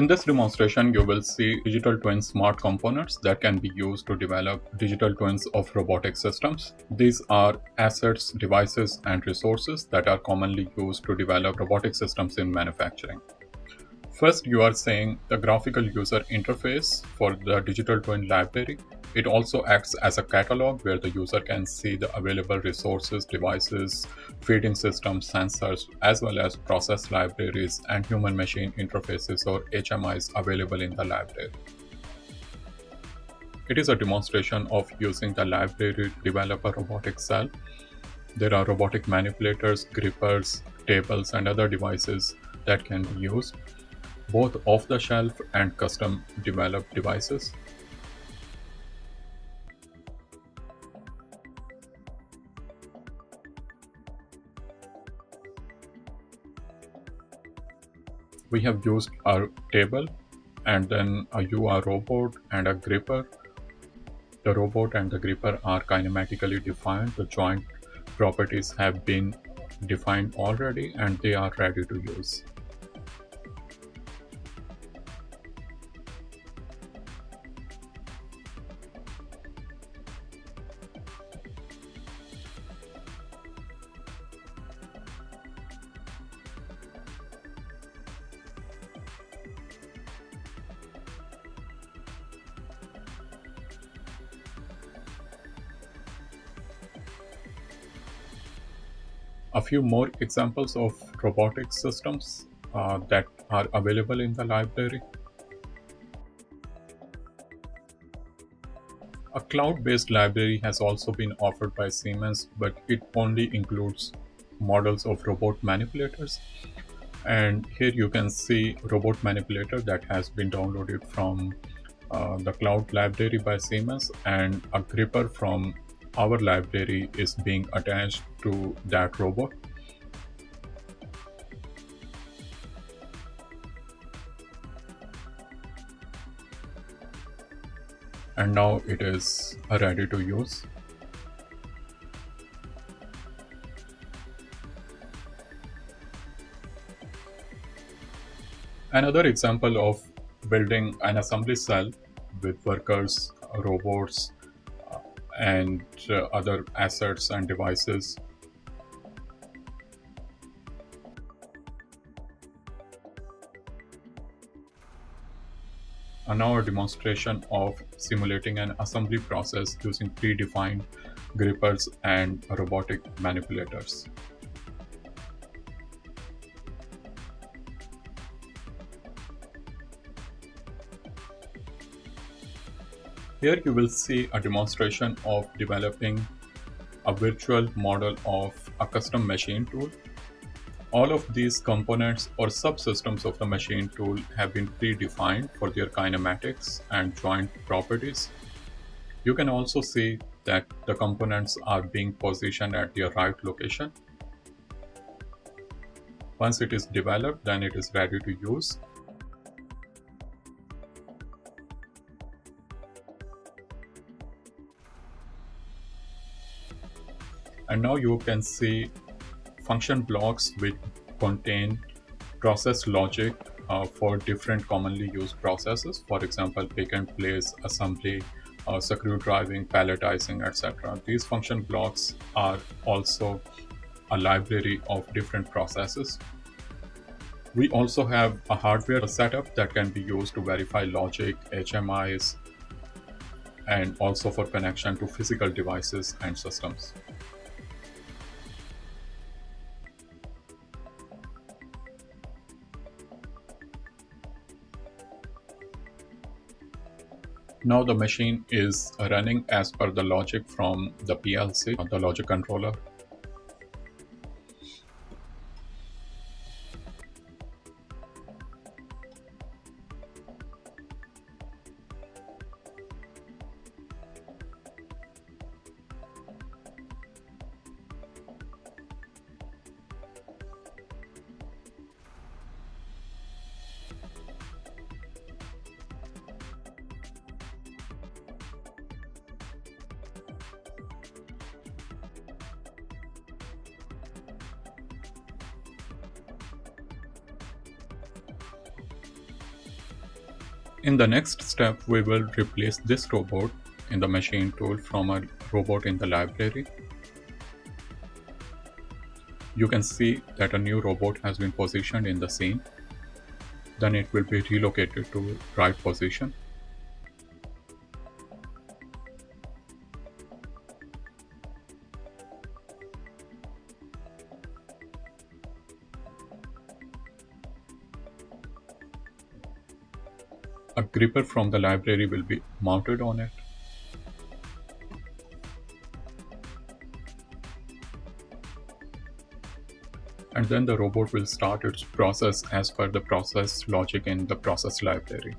In this demonstration, you will see digital twin smart components that can be used to develop digital twins of robotic systems. These are assets, devices, and resources that are commonly used to develop robotic systems in manufacturing. First, you are saying the graphical user interface for the digital twin library. It also acts as a catalog where the user can see the available resources, devices, feeding systems, sensors, as well as process libraries and human machine interfaces or HMIs available in the library. It is a demonstration of using the library to develop a robotic cell. There are robotic manipulators, grippers, tables, and other devices that can be used, both off-the-shelf and custom-developed devices. We have used a table and then a UR robot and a gripper. The robot and the gripper are kinematically defined. The joint properties have been defined already and they are ready to use. A few more examples of robotic systems that are available in the library. A cloud-based library has also been offered by Siemens, but it only includes models of robot manipulators. And here you can see robot manipulator that has been downloaded from the cloud library by Siemens, and a gripper from our library is being attached to that robot. And now it is ready to use. Another example of building an assembly cell with workers, robots, and other assets and devices. And now a demonstration of simulating an assembly process using predefined grippers and robotic manipulators. Here you will see a demonstration of developing a virtual model of a custom machine tool. All of these components or subsystems of the machine tool have been predefined for their kinematics and joint properties. You can also see that the components are being positioned at their right location. Once it is developed, then it is ready to use. And now you can see function blocks which contain process logic for different commonly used processes. For example, pick and place, assembly, screw driving, palletizing, etc. These function blocks are also a library of different processes. We also have a hardware setup that can be used to verify logic, HMIs, and also for connection to physical devices and systems. Now the machine is running as per the logic from the PLC, the logic controller. In the next step, we will replace this robot in the machine tool from a robot in the library. You can see that a new robot has been positioned in the scene. Then it will be relocated to right position. A gripper from the library will be mounted on it. And then the robot will start its process as per the process logic in the process library.